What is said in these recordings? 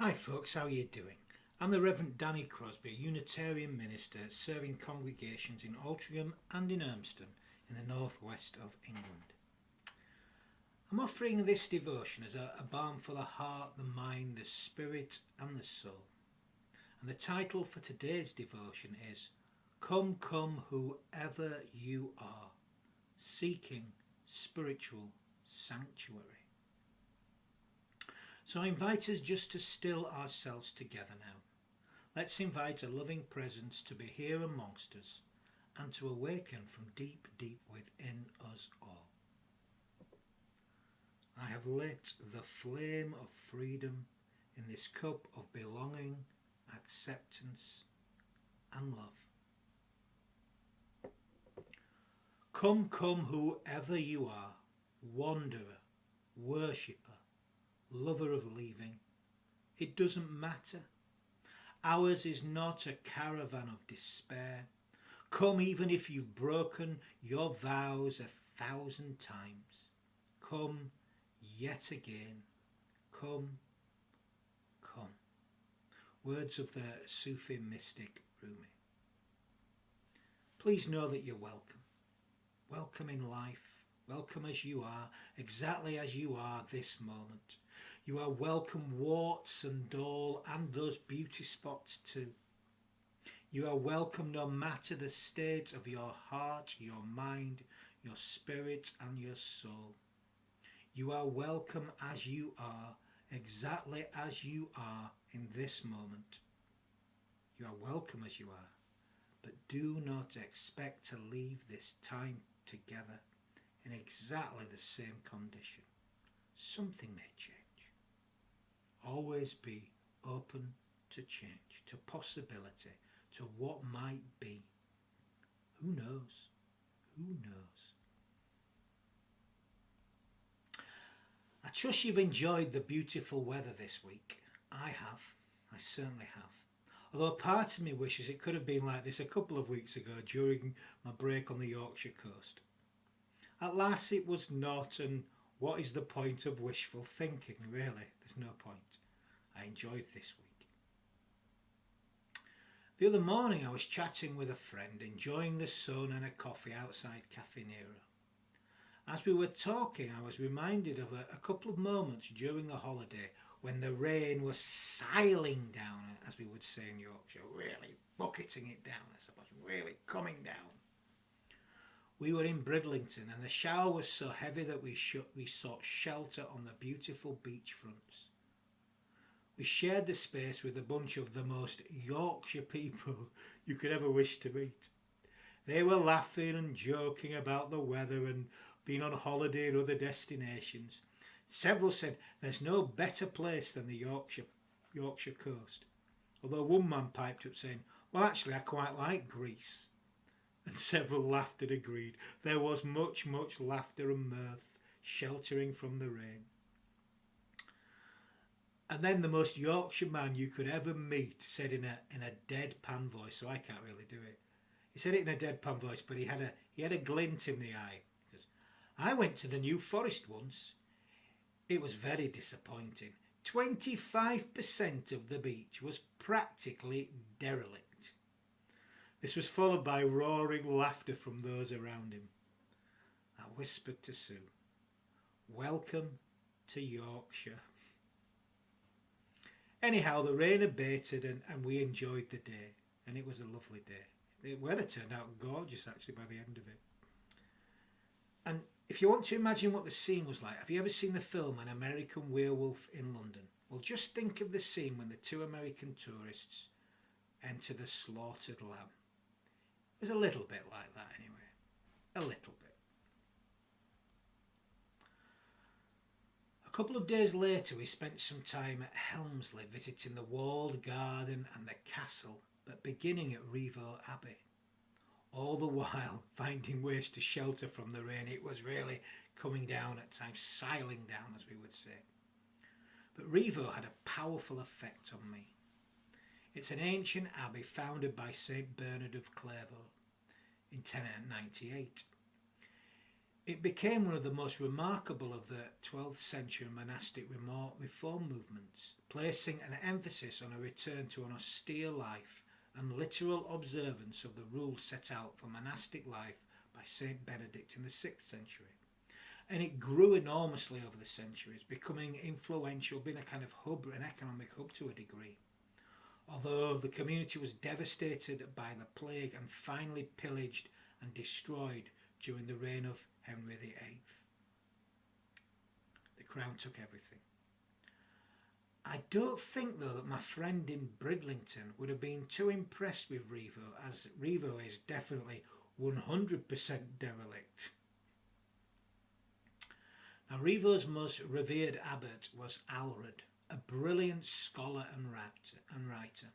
Hi folks, how are you doing? I'm the Reverend Danny Crosby, a Unitarian minister serving congregations in Altrincham and in Urmston in the northwest of England. I'm offering this devotion as a balm for the heart, the mind, the spirit and the soul. And the title for today's devotion is Come, Come, Whoever You Are, Seeking Spiritual Sanctuary. So I invite us just to still ourselves together now. Let's invite a loving presence to be here amongst us and to awaken from deep, deep within us all. I have lit the flame of freedom in this cup of belonging, acceptance and love. Come, come, whoever you are, wanderer, worshipper, lover of leaving, it doesn't matter. Ours is not a caravan of despair. Come even if you've broken your vows 1,000 times. Come yet again. Come, come. Words of the Sufi mystic Rumi. Please know that you're welcome. Welcome in life. Welcome as you are, exactly as you are this moment. You are welcome warts and all and those beauty spots too. You are welcome no matter the state of your heart, your mind, your spirit and your soul. You are welcome as you are, exactly as you are in this moment. You are welcome as you are, but do not expect to leave this time together in exactly the same condition. Something may change. Always be open to change, to possibility, to what might be. Who knows? Who knows? I trust you've enjoyed the beautiful weather this week. I have. I certainly have. Although part of me wishes it could have been like this a couple of weeks ago during my break on the Yorkshire coast. At last it was not, and what is the point of wishful thinking, really? There's no point. I enjoyed this week. The other morning I was chatting with a friend, enjoying the sun and a coffee outside Cafe Nero. As we were talking, I was reminded of a couple of moments during the holiday when the rain was siling down, as we would say in Yorkshire, really bucketing it down, I suppose, really coming down. We were in Bridlington and the shower was so heavy that we sought shelter on the beautiful beach fronts. We shared the space with a bunch of the most Yorkshire people you could ever wish to meet. They were laughing and joking about the weather and being on holiday at other destinations. Several said there's no better place than the Yorkshire coast. Although one man piped up saying, well actually I quite like Greece. And several laughed and agreed. There was much, much laughter and mirth sheltering from the rain. And then the most Yorkshire man you could ever meet said in a deadpan voice, so I can't really do it. He said it in a deadpan voice, but he had a glint in the eye. He goes, I went to the New Forest once. It was very disappointing. 25% of the beach was practically derelict. This was followed by roaring laughter from those around him. I whispered to Sue, welcome to Yorkshire. Anyhow, the rain abated and we enjoyed the day, and it was a lovely day. The weather turned out gorgeous actually by the end of it. And if you want to imagine what the scene was like, have you ever seen the film An American Werewolf in London? Well, just think of the scene when the two American tourists enter the slaughtered lamb. It was a little bit like that anyway. A little bit. A couple of days later we spent some time at Helmsley visiting the walled garden and the castle, but beginning at Revo Abbey. All the while finding ways to shelter from the rain. It was really coming down at times, siling down as we would say. But Revo had a powerful effect on me. It's an ancient abbey founded by St Bernard of Clairvaux in 1098. It became one of the most remarkable of the 12th century monastic reform movements, placing an emphasis on a return to an austere life and literal observance of the rules set out for monastic life by Saint Benedict in the 6th century. And it grew enormously over the centuries, becoming influential, being a kind of hub, an economic hub to a degree. Although the community was devastated by the plague and finally pillaged and destroyed during the reign of Henry VIII. The crown took everything. I don't think, though, that my friend in Bridlington would have been too impressed with Revo, as Revo is definitely 100% derelict. Now, Revo's most revered abbot was Aelred, a brilliant scholar and writer.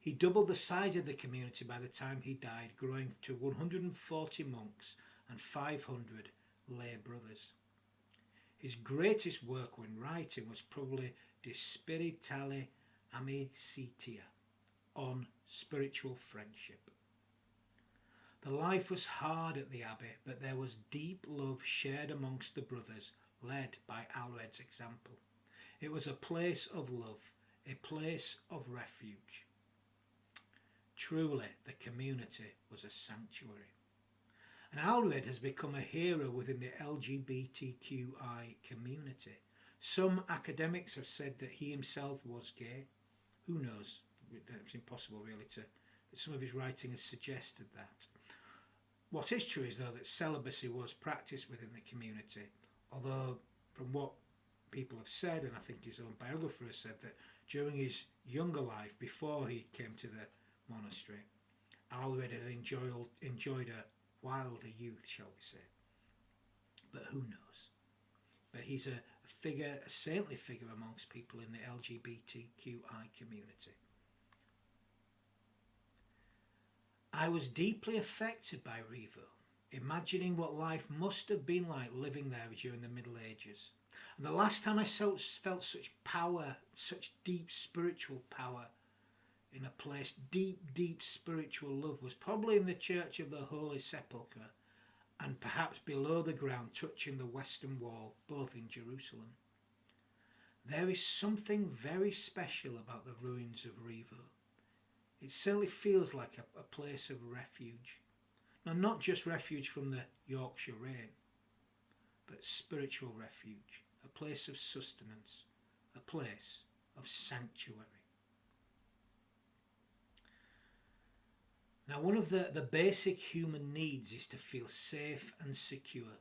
He doubled the size of the community by the time he died, growing to 140 monks and 500 lay brothers. His greatest work when writing was probably De Spiritale Amicitia, on spiritual friendship. The life was hard at the abbey, but there was deep love shared amongst the brothers, led by Aelred's example. It was a place of love, a place of refuge. Truly, the community was a sanctuary. And Aelred has become a hero within the LGBTQI community. Some academics have said that he himself was gay. Who knows? It's impossible really to... Some of his writing has suggested that. What is true is, though, that celibacy was practiced within the community, although from what people have said, and I think his own biographer has said, that during his younger life, before he came to the monastery, Aelred had enjoyed a wilder youth, shall we say. But who knows? But he's a figure, a saintly figure amongst people in the LGBTQI community. I was deeply affected by Revo, imagining what life must have been like living there during the Middle Ages. And the last time I felt such power, such deep spiritual power in a place, deep spiritual love, was probably in the Church of the Holy Sepulchre and perhaps below the ground touching the Western Wall, both in Jerusalem. There is something very special about the ruins of Revo. It certainly feels like a place of refuge. Now, not just refuge from the Yorkshire rain, but spiritual refuge, a place of sustenance, a place of sanctuary. Now, one of the basic human needs is to feel safe and secure.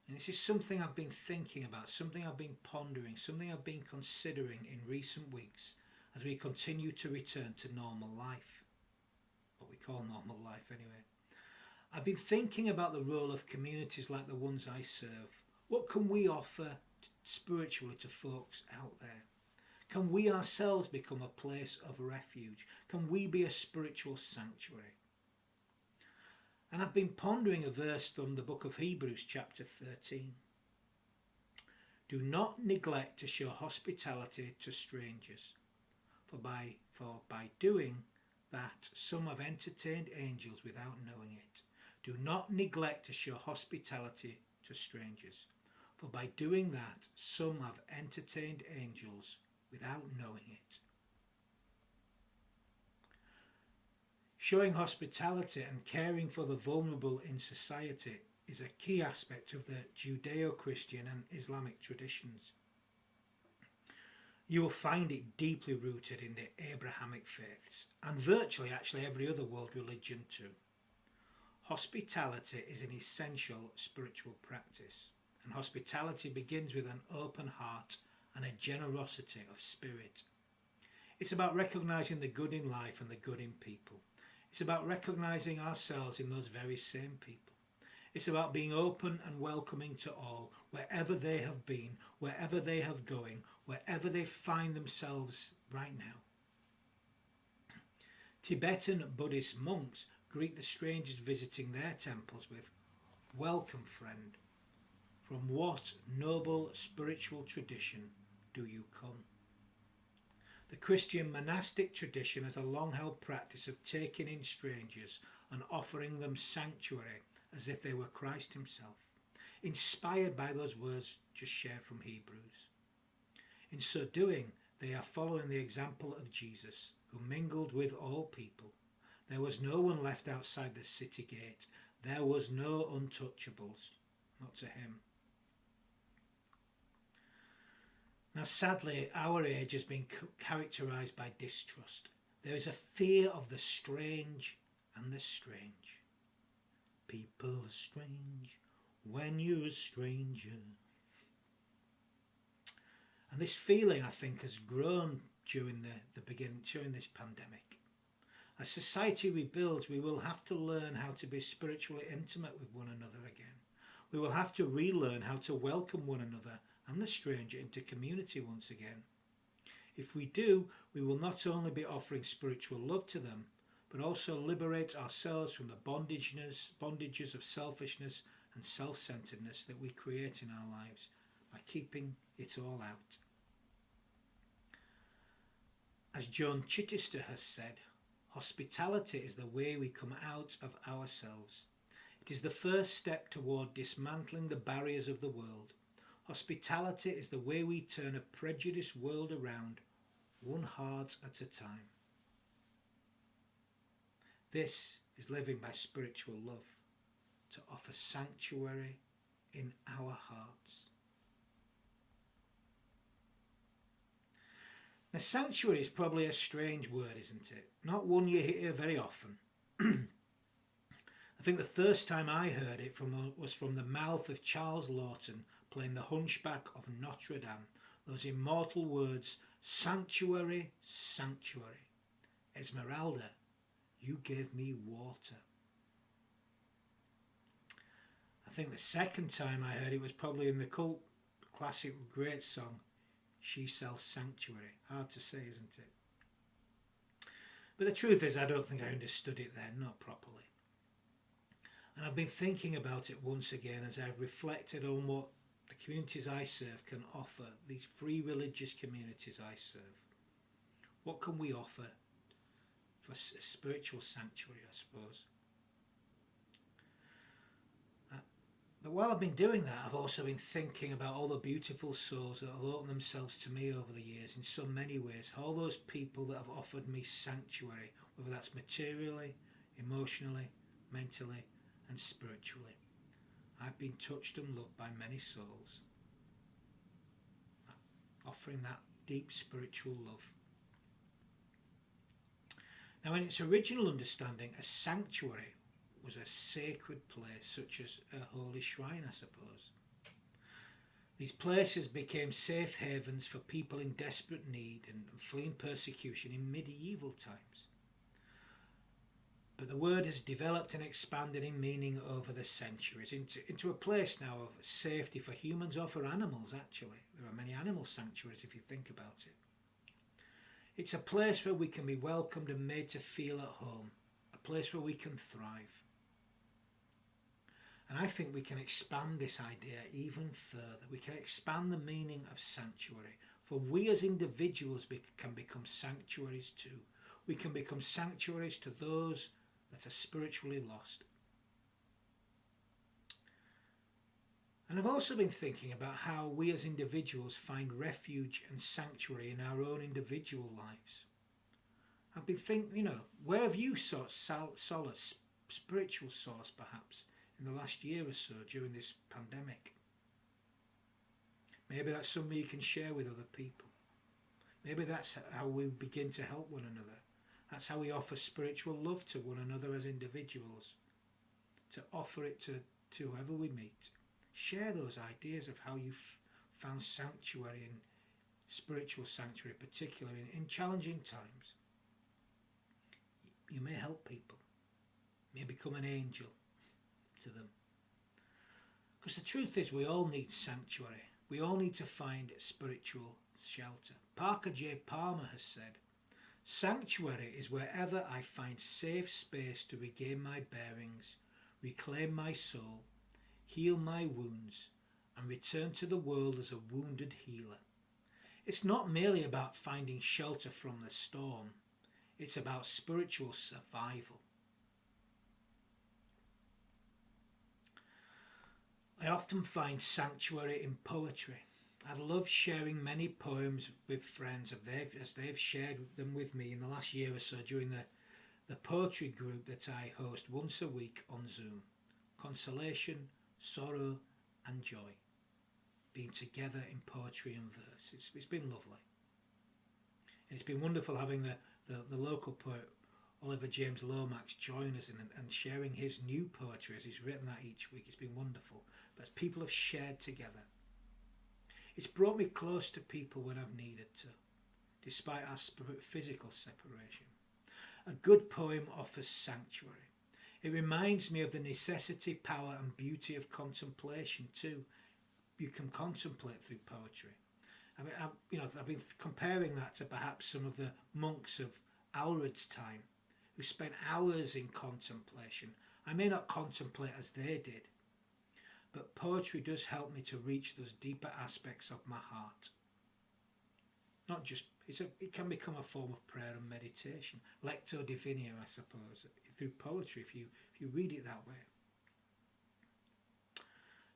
And this is something I've been thinking about, something I've been pondering, something I've been considering in recent weeks as we continue to return to normal life. What we call normal life anyway. I've been thinking about the role of communities like the ones I serve. What can we offer spiritually to folks out there? Can we ourselves become a place of refuge? Can we be a spiritual sanctuary? And I've been pondering a verse from the book of Hebrews chapter 13. Do not neglect to show hospitality to strangers, for by doing that some have entertained angels without knowing it. Do not neglect to show hospitality to strangers, for by doing that some have entertained angels without knowing it. Showing hospitality and caring for the vulnerable in society is a key aspect of the Judeo-Christian and Islamic traditions. You will find it deeply rooted in the Abrahamic faiths and virtually actually every other world religion too. Hospitality is an essential spiritual practice, and hospitality begins with an open heart and a generosity of spirit. It's about recognising the good in life and the good in people. It's about recognising ourselves in those very same people. It's about being open and welcoming to all, wherever they have been, wherever they have going, wherever they find themselves right now. Tibetan Buddhist monks greet the strangers visiting their temples with, "Welcome, friend. From what noble spiritual tradition do you come?" The Christian monastic tradition has a long-held practice of taking in strangers and offering them sanctuary as if they were Christ himself. inspired by those words just shared from Hebrews. In so doing, they are following the example of Jesus, who mingled with all people. There was no one left outside the city gate. There was no untouchables, not to him. Now, sadly, our age has been characterised by distrust. There is a fear of the strange and the strange. People are strange when you're a stranger. And this feeling, I think, has grown during during this pandemic. As society rebuilds, we will have to learn how to be spiritually intimate with one another again. We will have to relearn how to welcome one another and the stranger into community once again. If we do, we will not only be offering spiritual love to them, but also liberate ourselves from the bondages of selfishness and self-centeredness that we create in our lives by keeping it all out. As Joan Chittister has said, hospitality is the way we come out of ourselves. It is the first step toward dismantling the barriers of the world. Hospitality is the way we turn a prejudiced world around, one heart at a time. This is living by spiritual love, to offer sanctuary in our hearts. Now, sanctuary is probably a strange word, isn't it? Not one you hear very often. I think the first time I heard it was from the mouth of Charles Lawton playing the Hunchback of Notre Dame. Those immortal words, sanctuary, sanctuary. Esmeralda, you gave me water. I think the second time I heard it was probably in the cult classic great song, She Sells Sanctuary. Hard to say, isn't it? But the truth is, I don't think I understood it then, not properly. And I've been thinking about it once again as I've reflected on what the communities I serve can offer, these free religious communities I serve. What can we offer for a spiritual sanctuary, I suppose? But while I've been doing that, I've also been thinking about all the beautiful souls that have opened themselves to me over the years in so many ways. All those people that have offered me sanctuary, whether that's materially, emotionally, mentally and spiritually. I've been touched and loved by many souls, offering that deep spiritual love. Now, in its original understanding, a sanctuary was a sacred place, such as a holy shrine, I suppose. These places became safe havens for people in desperate need and fleeing persecution in medieval times. But the word has developed and expanded in meaning over the centuries into a place now of safety for humans or for animals, actually. There are many animal sanctuaries if you think about it. It's a place where we can be welcomed and made to feel at home, a place where we can thrive. And I think we can expand this idea even further. We can expand the meaning of sanctuary. For we as individuals can become sanctuaries too. We can become sanctuaries to those that are spiritually lost. And I've also been thinking about how we as individuals find refuge and sanctuary in our own individual lives. I've been thinking, where have you sought solace, spiritual solace perhaps, in the last year or so during this pandemic? Maybe that's something you can share with other people. Maybe that's how we begin to help one another. That's how we offer spiritual love to one another as individuals, to offer it to whoever we meet. Share those ideas of how you've found sanctuary and spiritual sanctuary, particularly in challenging times. You may help people. You may become an angel to them. Because the truth is, we all need sanctuary. We all need to find spiritual shelter. Parker J. Palmer has said, "Sanctuary is wherever I find safe space to regain my bearings, reclaim my soul, heal my wounds, and return to the world as a wounded healer. It's not merely about finding shelter from the storm. It's about spiritual survival." I often find sanctuary in poetry. I love sharing many poems with friends as they've shared them with me in the last year or so during the poetry group that I host once a week on Zoom. Consolation, sorrow and joy. Being together in poetry and verse. It's been lovely. And it's been wonderful having the local poet Oliver James Lomax join us and sharing his new poetry as he's written that each week. It's been wonderful. But as people have shared together, it's brought me close to people when I've needed to, despite our physical separation. A good poem offers sanctuary. It reminds me of the necessity, power and beauty of contemplation too. You can contemplate through poetry. I've been comparing that to perhaps some of the monks of Aelred's time who spent hours in contemplation. I may not contemplate as they did, but poetry does help me to reach those deeper aspects of my heart. Not just, it can become a form of prayer and meditation. Lectio Divina, I suppose, through poetry, if you read it that way.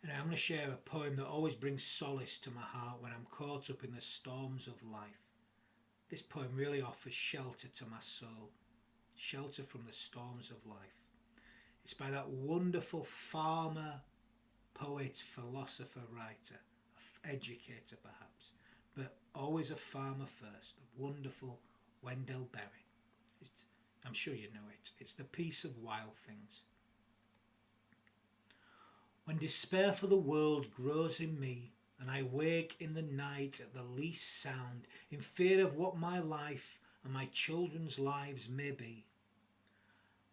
And I'm going to share a poem that always brings solace to my heart when I'm caught up in the storms of life. This poem really offers shelter to my soul, shelter from the storms of life. It's by that wonderful farmer, poet, philosopher, writer, educator perhaps, but always a farmer first, the wonderful Wendell Berry. I'm sure you know it. It's the piece of Wild Things. When despair for the world grows in me, and I wake in the night at the least sound, in fear of what my life and my children's lives may be,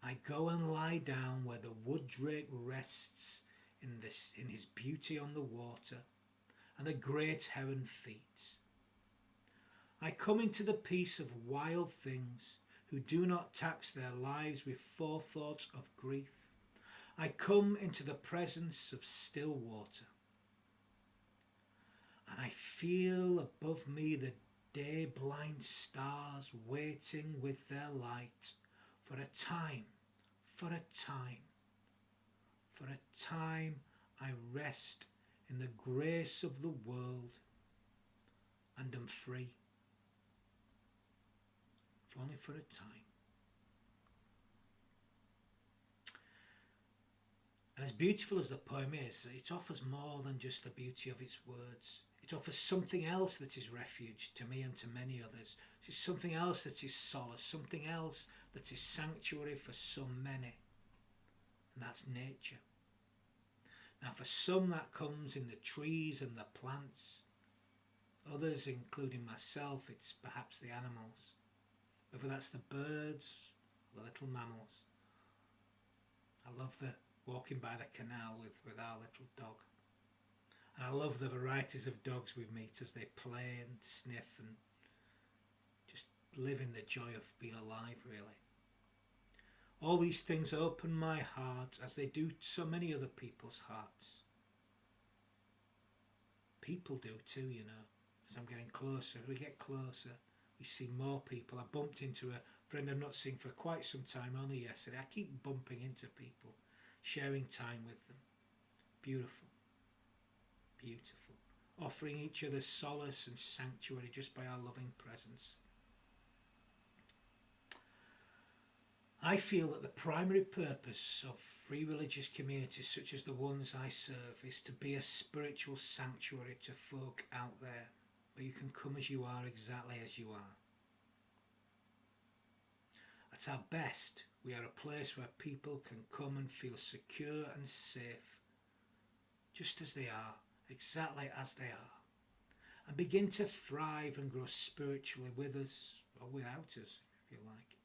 I go and lie down where the wood drake rests in his beauty on the water, and the great heron feeds. I come into the peace of wild things who do not tax their lives with forethought of grief. I come into the presence of still water, and I feel above me the day-blind stars waiting with their light for a time, for a time, for a time I rest in the grace of the world and am free, if only for a time. And as beautiful as the poem is, it offers more than just the beauty of its words. It offers something else that is refuge to me and to many others. It's something else that is solace, something else that is sanctuary for so many. And that's nature. Now for some that comes in the trees and the plants. Others, including myself, it's perhaps the animals. Whether that's the birds or the little mammals. I love the walking by the canal with our little dog. And I love the varieties of dogs we meet as they play and sniff and just live in the joy of being alive, really. All these things open my heart as they do so many other people's hearts. People do too, you know. As I'm getting closer, as we get closer, we see more people. I bumped into a friend I've not seen for quite some time, only yesterday. I keep bumping into people, sharing time with them. Beautiful. Beautiful. Offering each other solace and sanctuary just by our loving presence. I feel that the primary purpose of free religious communities such as the ones I serve is to be a spiritual sanctuary to folk out there where you can come as you are, exactly as you are. At our best, we are a place where people can come and feel secure and safe, just as they are, exactly as they are, and begin to thrive and grow spiritually with us or without us, if you like.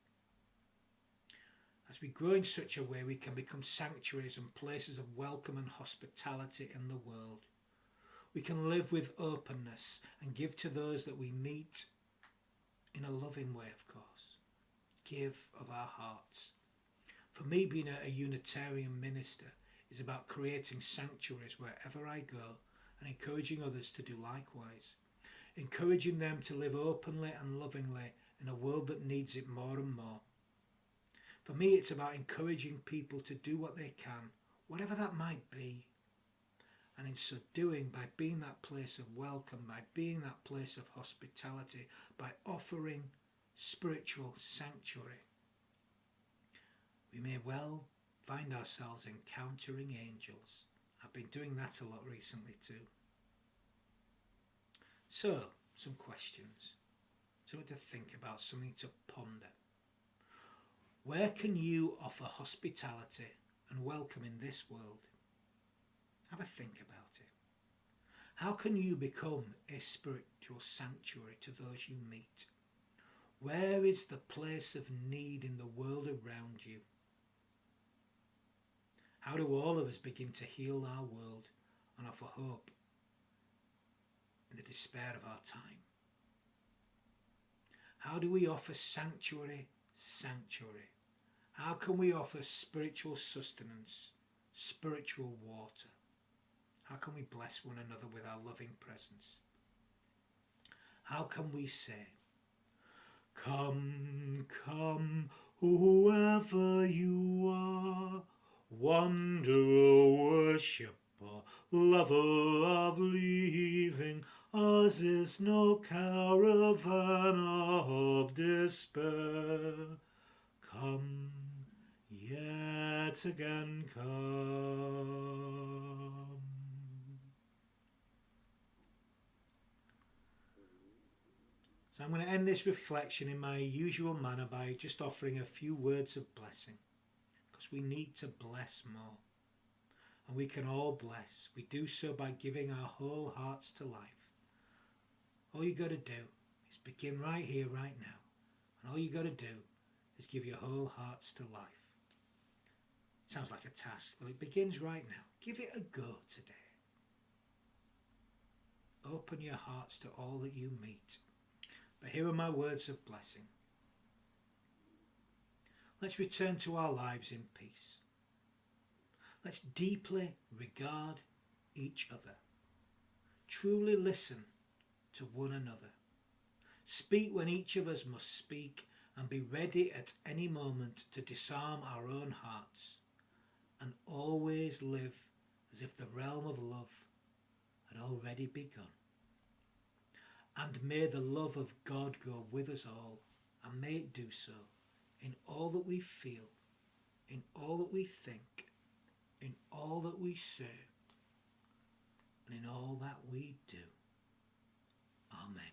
As we grow in such a way, we can become sanctuaries and places of welcome and hospitality in the world. We can live with openness and give to those that we meet in a loving way, of course. Give of our hearts. For me, being a Unitarian minister is about creating sanctuaries wherever I go and encouraging others to do likewise. Encouraging them to live openly and lovingly in a world that needs it more and more. For me, it's about encouraging people to do what they can, whatever that might be. And in so doing, by being that place of welcome, by being that place of hospitality, by offering spiritual sanctuary, we may well find ourselves encountering angels. I've been doing that a lot recently too. So, some questions, something to think about, something to ponder. Where can you offer hospitality and welcome in this world? Have a think about it. How can you become a spiritual sanctuary to those you meet? Where is the place of need in the world around you? How do all of us begin to heal our world and offer hope in the despair of our time? How do we offer sanctuary? How can we offer spiritual sustenance, spiritual water? How can we bless one another with our loving presence? How can we say, "Come, come, whoever you are, wanderer, worshipper, lover of leaving, ours is no caravan of despair. Come, yet again come." So I'm going to end this reflection in my usual manner by just offering a few words of blessing, because we need to bless more. And we can all bless. We do so by giving our whole hearts to life. All you got to do is begin right here, right now. And all you got to do is give your whole hearts to life. Sounds like a task. Well, it begins right now. Give it a go today. Open your hearts to all that you meet. But here are my words of blessing. Let's return to our lives in peace. Let's deeply regard each other. Truly listen to one another. Speak when each of us must speak, and be ready at any moment to disarm our own hearts, and always live as if the realm of love had already begun. And may the love of God go with us all, and may it do so in all that we feel, in all that we think, in all that we say, and in all that we do. Amen.